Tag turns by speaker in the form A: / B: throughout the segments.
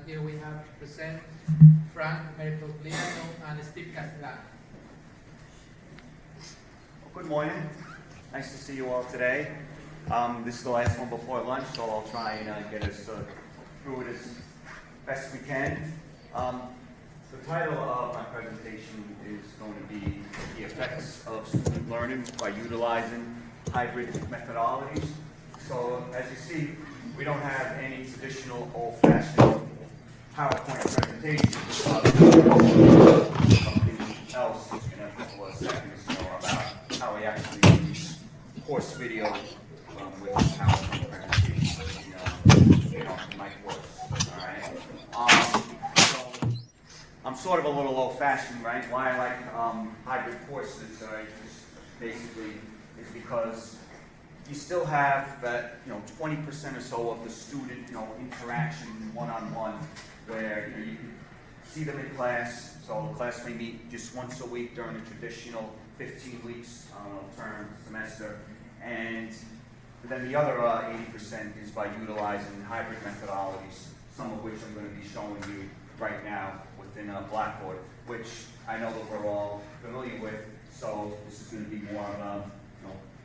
A: here we have to present Frank Mertogliano and Steve Castellano.
B: Well, good morning. Nice to see you all today. This is the last one before lunch, so I'll try and get us through it as best we can. The title of my presentation is going to be The Effects of Student Learning by Utilizing Hybrid Methodologies. So, as you see, we don't have any traditional old-fashioned PowerPoint presentation. Something else in a couple of seconds about how we actually use course video with PowerPoint presentation in my course. All right. I'm sort of a little old-fashioned, right? Why I like hybrid courses, basically, is because you still have that, 20% or so of the student, interaction one-on-one, where you can see them in class. So the class may meet just once a week during a traditional 15 weeks term semester, and then the other 80% is by utilizing hybrid methodologies, some of which I'm going to be showing you right now within Blackboard, which I know that we're all familiar with. So this is going to be more of a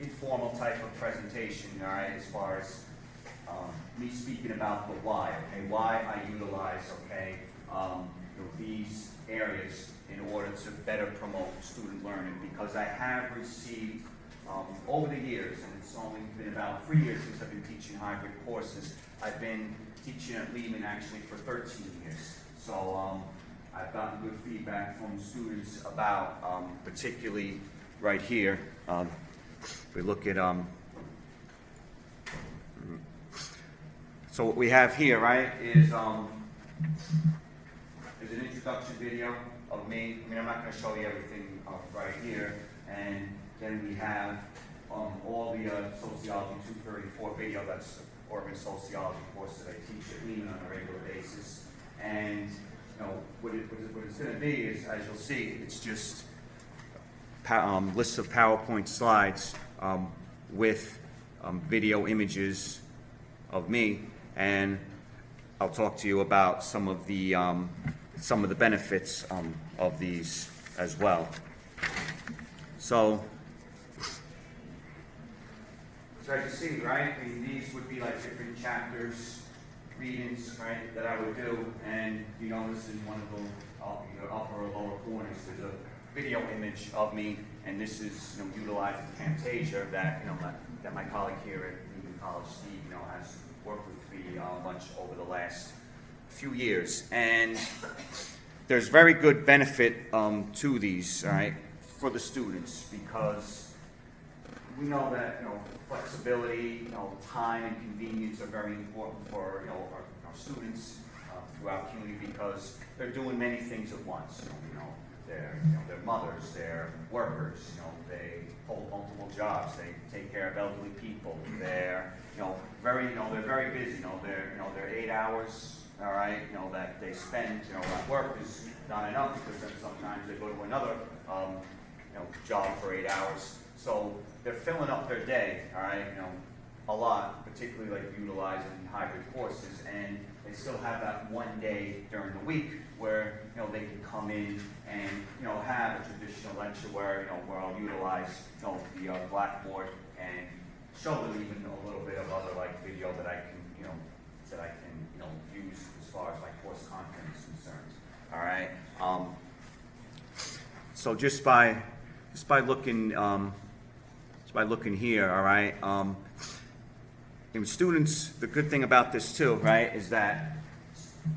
B: informal type of presentation, all right, as far as me speaking about the why, okay, why I utilize, okay, these areas in order to better promote student learning, because I have received over the years, and it's only been about 3 years since I've been teaching hybrid courses. I've been teaching at Lehman actually for 13 years. So I've gotten good feedback from students about, particularly right here, if we look at, so what we have here, right, is an introduction video of me. I mean, I'm not going to show you everything right here. And then we have all the Sociology 234 video. That's the Oregon Sociology course that I teach at Lehman on a regular basis. And what it's going to be is, as you'll see, it's just lists of PowerPoint slides with video images of me, and I'll talk to you about some of the benefits of these as well. So as you see, right, I mean, these would be like different chapters, readings, right, that I would do, and you notice in one of the either upper or lower corners there's a video image of me, and this is utilizing Camtasia that that my colleague here at Lehman College, Steve, has worked with me a bunch over the last few years, and there's very good benefit to these, right, for the students, because we know that flexibility, time and convenience are very important for our students throughout the community, because they're doing many things at once. They're mothers, they're workers, they hold multiple jobs, they take care of elderly people. They're they're very busy. They're 8 hours, all right, that they spend at work is not enough, because then sometimes they go to another job for 8 hours. So they're filling up their day, all right, a lot, particularly like utilizing hybrid courses, and they still have that one day during the week where they can come in and have a traditional lecture where where I'll utilize the Blackboard and show them even a little bit of other video that I can use as far as course content is concerned. All right. So just by looking here, all right. And students, the good thing about this too, right, is that,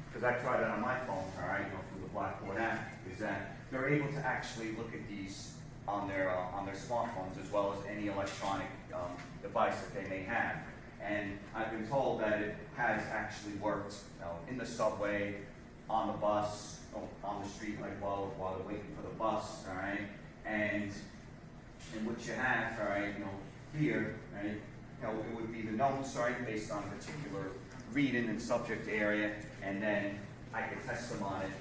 B: because I tried it on my phone, all right, through the Blackboard app, is that they're able to actually look at these on their smartphones, as well as any electronic device that they may have. And I've been told that it has actually worked in the subway, on the bus, on the street, while they're waiting for the bus, all right. And what you have, all right, here, right, it would be the notes, right, based on a particular reading and subject area, and then I could test them on it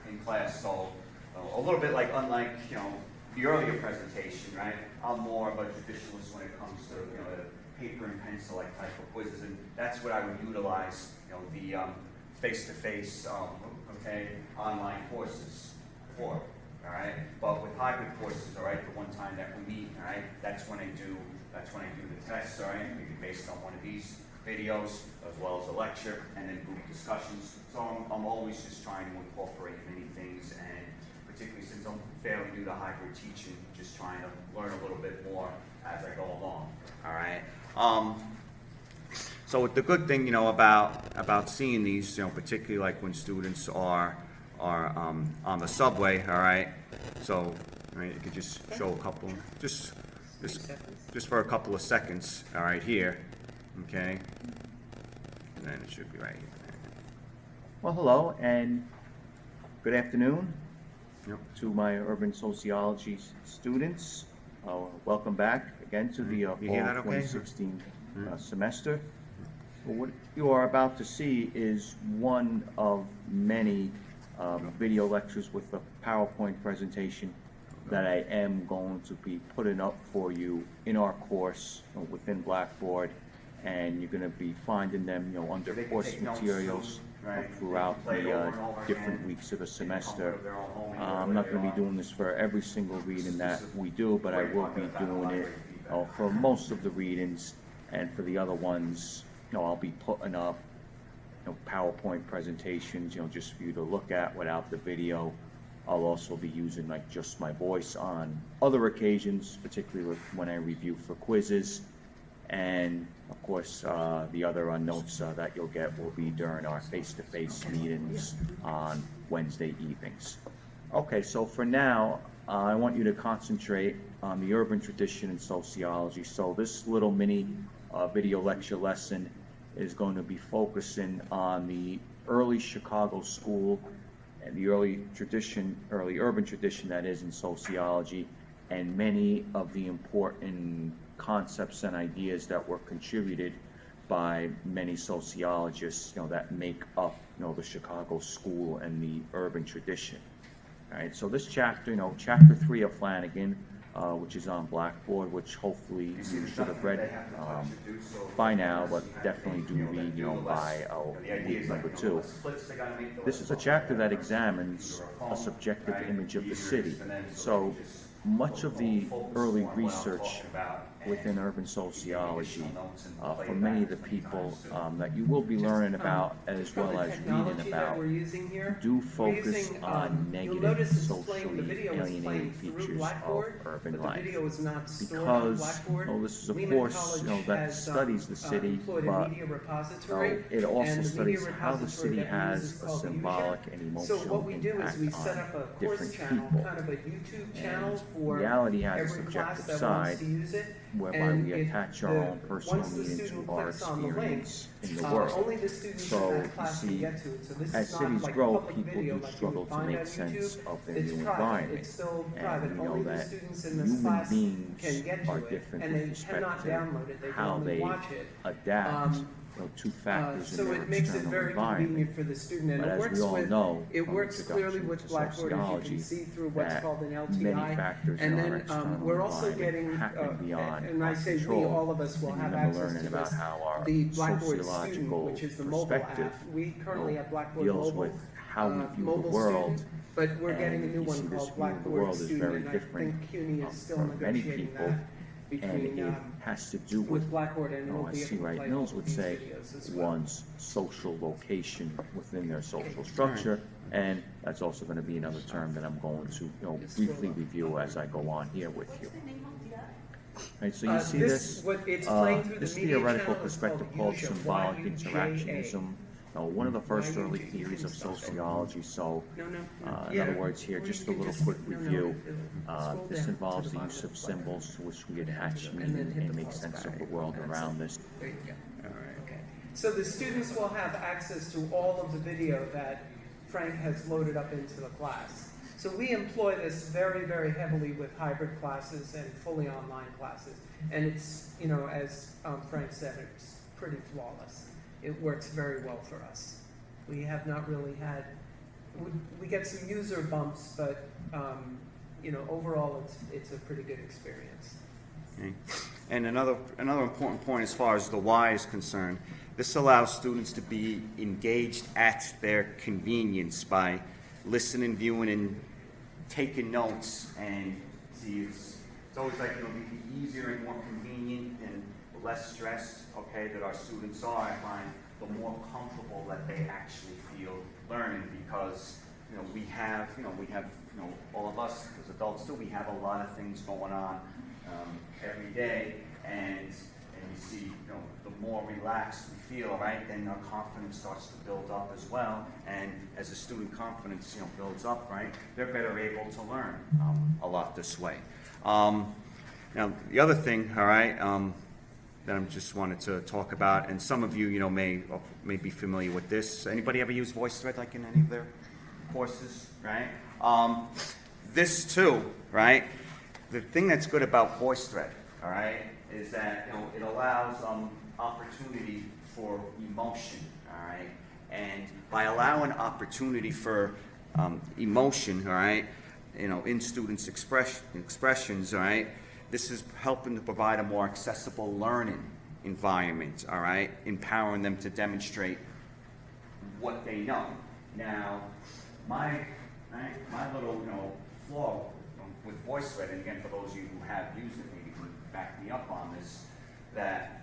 B: in class. So a little bit unlike the earlier presentation, right? I'm more of a traditionalist when it comes to the paper and pencil type of quizzes, and that's what I would utilize the face-to-face, okay, online courses for, all right? But with hybrid courses, all right, the one time that we meet, all right, that's when I do the tests, all right, maybe based on one of these videos, as well as a lecture, and then group discussions. So I'm always just trying to incorporate many things, and particularly since I'm fairly new to hybrid teaching, just trying to learn a little bit more as I go along, all right? So the good thing, about seeing these, particularly like when students are on the subway, all right? So, all right, you could just show a couple, just for a couple of seconds, all right, here, okay? And then it should be right here.
C: Well, hello and good afternoon
B: Yep.
C: to my urban sociology students. Welcome back again to the fall
B: You hear that okay?
C: 2016 semester. Well, what you are about to see is one of many video lectures with a PowerPoint presentation that I am going to be putting up for you in our course within Blackboard, and you're going to be finding them, under
B: They can
C: course
B: take notes
C: materials
B: too, right?
C: throughout
B: Play it over
C: the
B: and over
C: different
B: again.
C: weeks of the
B: They come
C: semester.
B: with their own home and
C: I'm
B: wherever
C: not
B: they
C: going to
B: are.
C: be doing this for every single reading that we do, but I will be doing it for most of the readings, and for the other ones, I'll be putting up PowerPoint presentations, just for you to look at without the video. I'll also be using just my voice on other occasions, particularly when I review for quizzes. And of course, the other notes that you'll get will be during our face-to-face meetings on Wednesday evenings. Okay, so for now, I want you to concentrate on the urban tradition in sociology. So this little mini video lecture lesson is going to be focusing on the early Chicago school and the early urban tradition that is in sociology, and many of the important concepts and ideas that were contributed by many sociologists, that make up, the Chicago school and the urban tradition. All right, so this chapter, chapter 3 of Flanagan, which is on Blackboard, which hopefully you should have read by now, but definitely do read, by week number 2. This is a chapter that examines a subjective image of the city. So much of the early research within urban sociology, for many of the people that you will be learning about as well as reading about, do focus on negative socially alienating features of urban life. Because this is a course that studies the city, but it also studies how the city has a symbolic and emotional impact on different people. And reality has a subjective side, whereby we attach our own personal meaning to our experience in the world. So, you see, as cities grow, people do struggle to make sense of their new environment. And we know that human beings are different with respect to how they adapt to factors in their external environment. But as we all know,
A: It
C: from
A: works clearly
C: introduction
A: with
C: to
A: Blackboard, if you
C: sociology,
A: can see through what's
C: that
A: called an
C: many
A: LTI.
C: factors
A: And
C: in our
A: then
C: external
A: we're also
C: environment
A: getting,
C: happen beyond
A: and I
C: our
A: say we,
C: control.
A: all of us will
C: And
A: have
C: remember
A: access
C: learning
A: to
C: about
A: this.
C: how our
A: The Blackboard Student,
C: sociological
A: which is the mobile
C: perspective
A: app. We currently have Blackboard
C: deals
A: Mobile.
C: with how we view the
A: Mobile
C: world.
A: student, but we're getting a
C: And
A: new
C: you see
A: one
C: this
A: called
C: view of the
A: Blackboard
C: world is
A: Student,
C: very
A: and I
C: different
A: think CUNY is still
C: from many
A: negotiating
C: people,
A: that
C: and
A: between,
C: it has to do
A: with
C: with,
A: Blackboard, and it'll
C: as
A: be
C: C.
A: able to
C: Wright
A: play
C: Mills
A: all
C: would
A: these
C: say,
A: videos as well.
C: one's social location within their social structure, and that's also going to be another term that I'm going to briefly review as I go on here with you. Right, so you see this theoretical perspective called symbolic interactionism. One of the first early theories of sociology. So, in other words here, just a little quick review. This involves the use of symbols to which we attach meaning and make sense of the world around us.
A: There you go. All right. Okay. So the students will have access to all of the video that Frank has loaded up into the class. So we employ this very, very heavily with hybrid classes and fully online classes. And it's, as Frank said, it's pretty flawless. It works very well for us. We have not really had, we get some user bumps, but overall it's a pretty good experience.
B: Okay. And another important point as far as the why is concerned, this allows students to be engaged at their convenience by listening, viewing, and taking notes. And see, it's always like, it'd be easier and more convenient and less stressed, okay, that our students are. I find the more comfortable that they actually feel learning, because all of us as adults too, we have a lot of things going on every day, and you see, the more relaxed we feel, right, then our confidence starts to build up as well, and as the student confidence, builds up, right, they're better able to learn a lot this way. Now, the other thing, all right, that I just wanted to talk about, and some of you, may be familiar with this. Anybody ever use VoiceThread like in any of their courses, right? This too, right? The thing that's good about VoiceThread, all right, is that it allows opportunity for emotion, all right, and by allowing opportunity for emotion, all right, in students' expressions, all right, this is helping to provide a more accessible learning environment, all right, empowering them to demonstrate what they know. Now, my little flaw with VoiceThread, and again, for those of you who have used it, maybe can back me up on this, that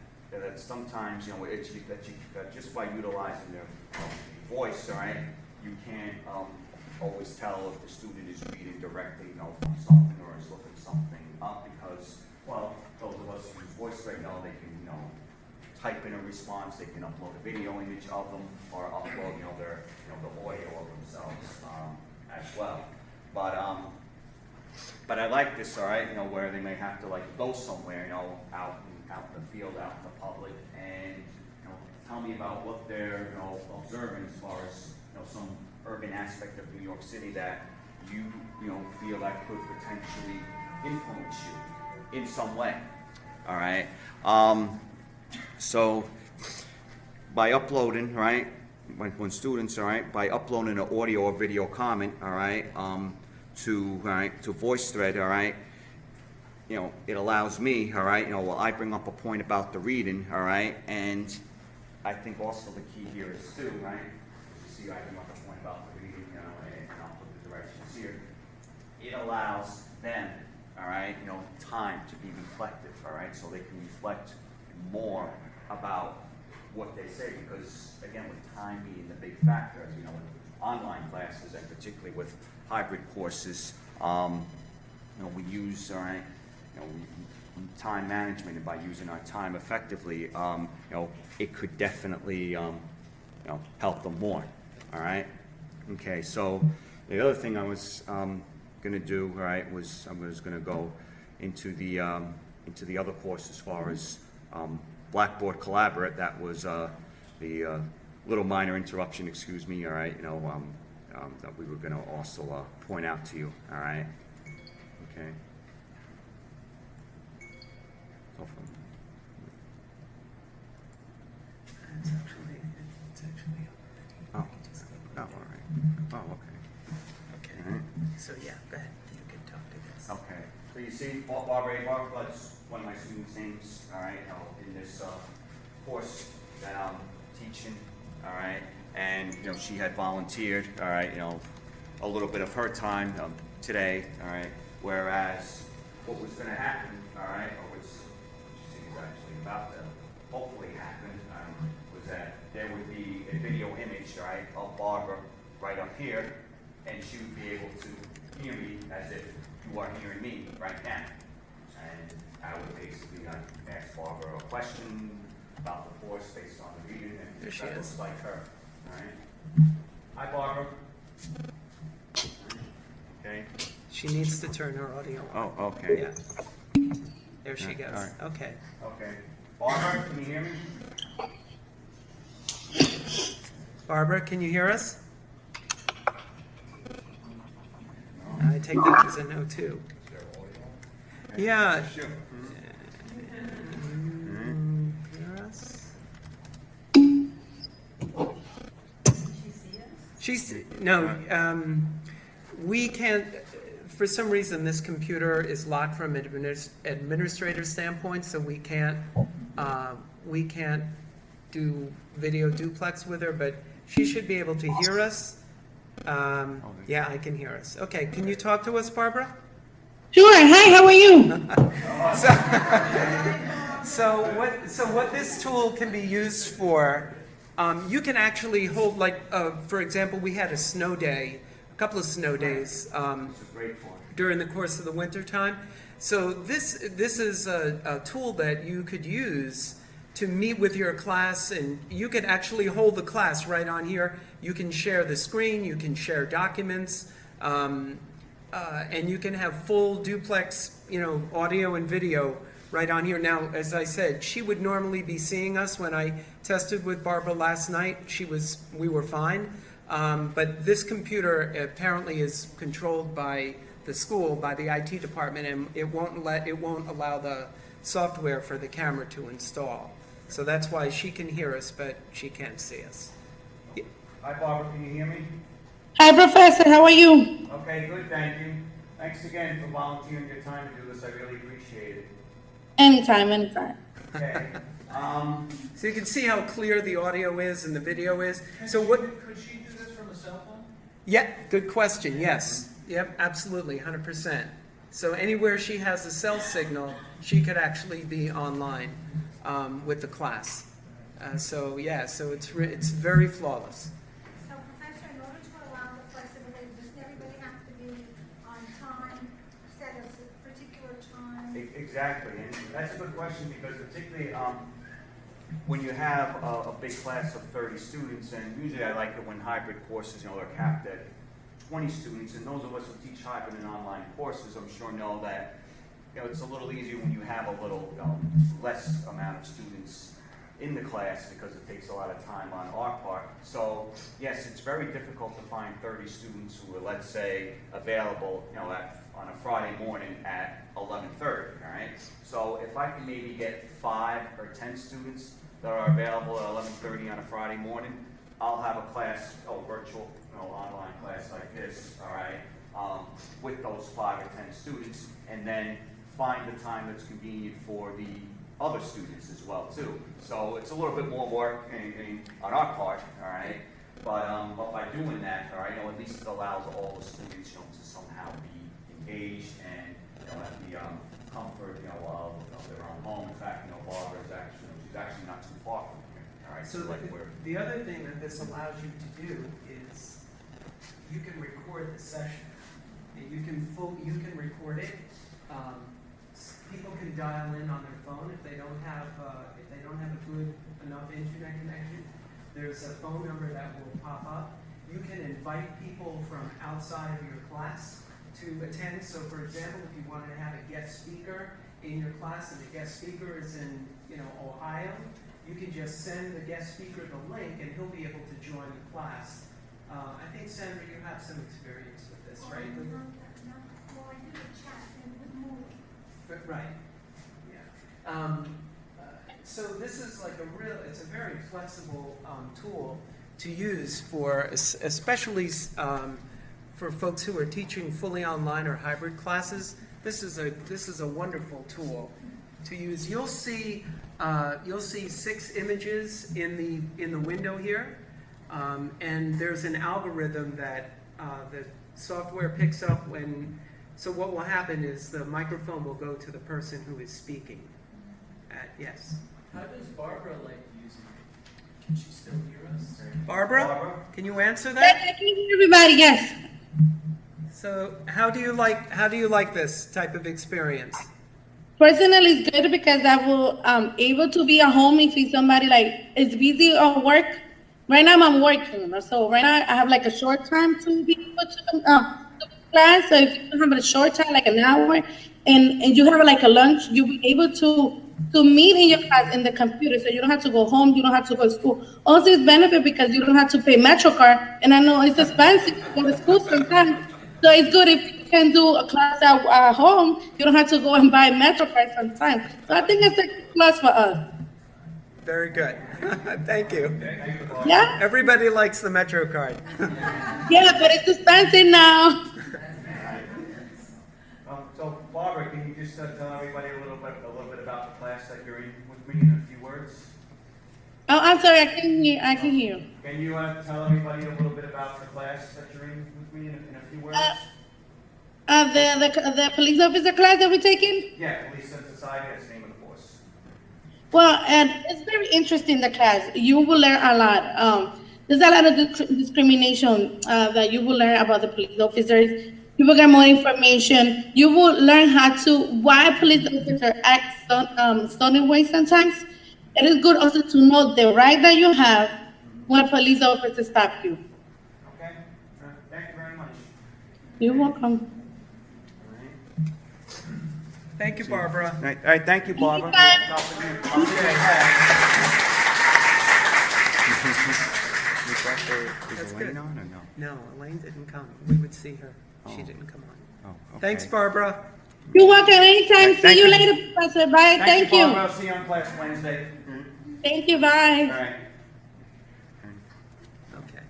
B: sometimes that just by utilizing their voice, all right, you can't always tell if the student is reading directly, from something or is looking something up, because, well, those of us who use VoiceThread know they can, type in a response, they can upload a video image of them, or upload, the audio of themselves as well. But I like this, all right, where they may have to go somewhere, out in the field, out in the public, and tell me about what they're observing as far as some urban aspect of New York City that you feel that could potentially influence you in some way. All right. So by uploading, right, when students, all right, by uploading an audio or video comment, all right, to VoiceThread, all right, it allows me, all right, I bring up a point about the reading, all right, and I think also the key here is too, right, you see I bring up a point about the reading, and I'll put the directions here. It allows them, all right, time to be reflective, all right, so they can reflect more about what they say, because again, with time being the big factor, as in online classes, and particularly with hybrid courses, we use, all right, time management, and by using our time effectively, it could definitely, help them more. All right. Okay. So the other thing I was going to do, all right, was I was going to go into the other course as far as Blackboard Collaborate. That was the little minor interruption. Excuse me. All right. That we were going to also point out to you. All right. Okay. So from
A: It's actually
B: oh, oh, all right. Oh, okay.
A: okay.
B: All right.
A: So yeah, go ahead. You can talk to this.
B: Okay. So you see, Barbara Abar, that's one of my students' names. All right. In this course that I'm teaching. All right. And she had volunteered. All right. A little bit of her time today. All right. Whereas what was going to happen, all right, or which is actually about to hopefully happen, was that there would be a video image, all right, of Barbara right up here, and she would be able to hear me as if you are hearing me right now. And I would basically ask Barbara a question about the course based on the reading, and
A: There she
B: that
A: is.
B: looks like her. All right. Hi, Barbara. Okay.
A: She needs to turn her audio on.
B: Oh, okay.
A: Yeah. There she goes.
B: All right.
A: Okay.
B: Okay. Barbara, can you hear me?
A: Barbara, can you hear us? I take that as a no too. Yeah.
B: Sure.
A: Hear us? She's no. We can't. for some reason, this computer is locked from an administrator standpoint, so we can't do video duplex with her, but she should be able to hear us. Yeah, I can hear us. Okay, can you talk to us, Barbara?
D: Sure. Hi, how are you?
A: So what this tool can be used for, you can actually hold, like, for example, we had a snow day, a couple of snow days during the course of the winter time. So this is a tool that you could use to meet with your class, and you could actually hold the class right on here. You can share the screen, you can share documents, and you can have full duplex, audio and video right on here. Now, as I said, she would normally be seeing us. When I tested with Barbara last night, we were fine. But this computer apparently is controlled by the school, by the IT department, and it won't allow the software for the camera to install. So that's why she can hear us, but she can't see us.
B: Hi, Barbara, can you hear me?
D: Hi, Professor. How are you?
B: Okay, good, thank you. Thanks again for volunteering your time to do this, I really appreciate it.
D: Anytime, anytime.
B: Okay,
A: So you can see how clear the audio is and the video is. So
B: could she do this from a cell phone?
A: Yeah, good question, yes. Yep, absolutely, 100%. So anywhere she has a cell signal, she could actually be online with the class. So it's very flawless.
E: So Professor, in order to allow the flexibility, doesn't everybody have to be on time, set a particular time?
B: Exactly, and that's a good question, because particularly when you have a big class of 30 students, and usually I like it when hybrid courses, they're capped at 20 students, and those of us who teach hybrid and online courses, I'm sure know that it's a little easier when you have a little less amount of students in the class, because it takes a lot of time on our part. So yes, it's very difficult to find 30 students who are, let's say, available on a Friday morning at 11:30, all right? So if I can maybe get 5 or 10 students that are available at 11:30 on a Friday morning, I'll have a class, virtual, online class like this, all right, with those 5 or 10 students, and then find the time that's convenient for the other students as well too. So it's a little bit more work on our part, all right, but by doing that, all right, at least it allows all the students, to somehow be engaged and have the comfort, of their own home. In fact, Barbara is she's actually not too far from here, all right.
A: So the other thing that this allows you to do is you can record the session, and you can record it. People can dial in on their phone if they don't have a good enough internet connection. There's a phone number that will pop up. You can invite people from outside of your class to attend. So, for example, if you wanted to have a guest speaker in your class, and the guest speaker is in Ohio, you can just send the guest speaker the link, and he'll be able to join the class. I think, Sandra, you have some experience with this, right?
E: Well, I do the chat and with more.
A: Right. Yeah. So this is like it's a very flexible tool to use for, especially for folks who are teaching fully online or hybrid classes. This is a wonderful tool to use. You'll see 6 images in the window here, and there's an algorithm that the software picks up when. So what will happen is the microphone will go to the person who is speaking. Yes.
F: How does Barbara like using it? Can she still hear us?
A: Barbara, can you answer
D: Yes,
A: that?
D: I can hear everybody. Yes.
A: So how do you like this type of experience?
D: Personally, it's good because I will able to be at home and see somebody is busy at work. Right now I'm working, so right now I have a short time to be able to class. So if you have a short time, like an hour, and you have a lunch, you'll be able to meet in your class in the computer. So you don't have to go home, you don't have to go to school. Also, it's benefit because you don't have to pay MetroCard, and I know it's expensive to go to school sometimes. So it's good if you can do a class at home. You don't have to go and buy MetroCard sometimes. So I think it's a plus for us.
A: Very good. Thank you.
D: Yeah.
A: Everybody likes the Metro card.
D: Yeah, but it's expensive now.
B: Barbara, can you just tell everybody a little bit about the class that you're in with me in a few words?
D: Oh, I'm sorry, I can hear you.
B: Can you tell everybody a little bit about the class that you're in with me in a few words?
D: The police officer class that we're taking?
B: Yeah, Police and Society, that's the name of the course.
D: Well, and it's very interesting, the class. You will learn a lot. There's a lot of discrimination that you will learn about the police officers. You will get more information. You will learn why police officers act certain ways sometimes. It is good also to know the right that you have when a police officer stops you.
B: Okay, thank you very much.
D: You're welcome.
A: Thank you, Barbara.
B: All right, thank you, Barbara.
A: That's good.
B: On or no?
A: No, Elaine didn't come. We would see her. She
B: Oh.
A: didn't come on.
B: Oh, okay.
A: Thanks, Barbara.
D: You're welcome anytime.
B: Thank
D: See you
B: you.
D: later, Professor. Bye. Thank you.
B: Barbara. I'll see you on class Wednesday.
D: Thank you.
B: All
D: Bye.
B: right.
A: Okay.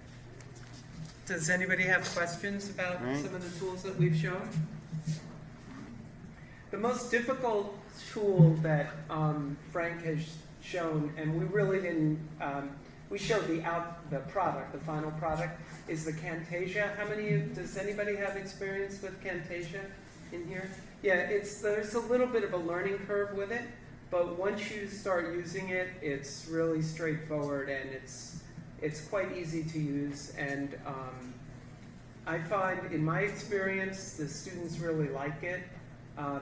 A: Does anybody have questions about
B: Right.
A: some of the tools that we've shown? The most difficult tool that Frank has shown, and we really didn't, we showed the product, the final product, is the Camtasia. Does anybody have experience with Camtasia in here? Yeah, there's a little bit of a learning curve with it, but once you start using it, it's really straightforward and it's quite easy to use. And I find, in my experience, the students really like it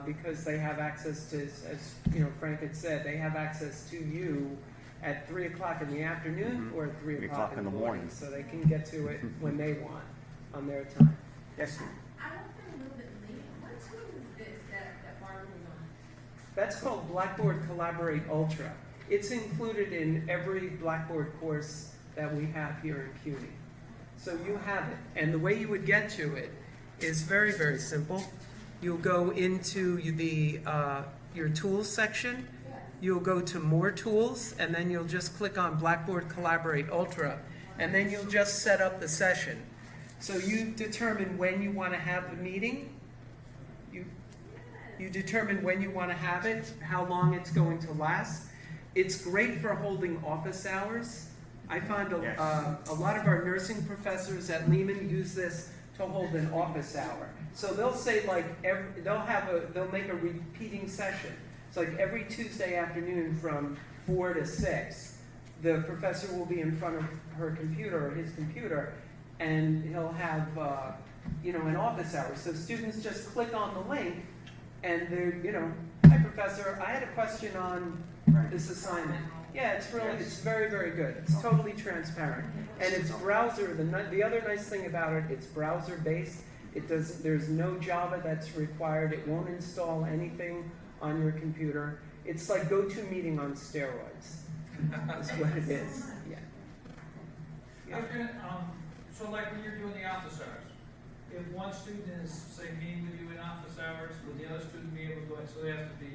A: because they have access to, as Frank had said, they have access to you at 3 o'clock in the afternoon or at 3 o'clock in the morning, so they can get to it when they want on their time.
B: Yes, ma'am.
G: I want them a little bit later. What tool is this that Barbara was on?
A: That's called Blackboard Collaborate Ultra. It's included in every Blackboard course that we have here in CUNY. So you have it, and the way you would get to it is very, very simple. You'll go into your tools section, you'll go to more tools, and then you'll just click on Blackboard Collaborate Ultra, and then you'll just set up the session. So you determine when you want to have the meeting, you determine when you want to have it, how long it's going to last. It's great for holding office hours. I find a lot of our nursing professors at Lehman use this to hold an office hour. So they'll say they'll make a repeating session. It's like every Tuesday afternoon from 4 to 6, the professor will be in front of her computer or his computer, and he'll have an office hour. So students just click on the link, and they're, hi professor, I had a question on this assignment. Yeah, it's very, very good. It's totally transparent. And it's browser, the other nice thing about it, it's browser based. There's no Java that's required. It won't install anything on your computer. It's like GoToMeeting on steroids. That's what it is. Yeah.
F: So like when you're doing the office hours, if one student is, say, meeting with you in office hours, would the other student be able to go in, so they have to be,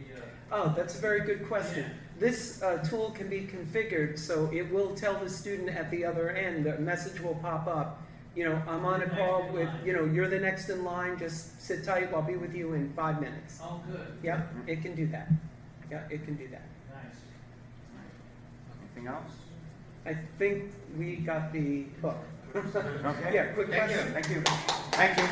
A: Oh, that's a very good question. This tool can be configured so it will tell the student at the other end, the message will pop up. I'm on a call with, you're the next in line, just sit tight, I'll be with you in 5 minutes.
F: oh, good,
A: Yep, it can do that. Yeah, it can do that.
F: nice.
B: Anything else?
A: I think we got the hook.
B: Okay.
A: Yeah, quick
B: Thank you.
A: question.
B: Thank you. Thank you.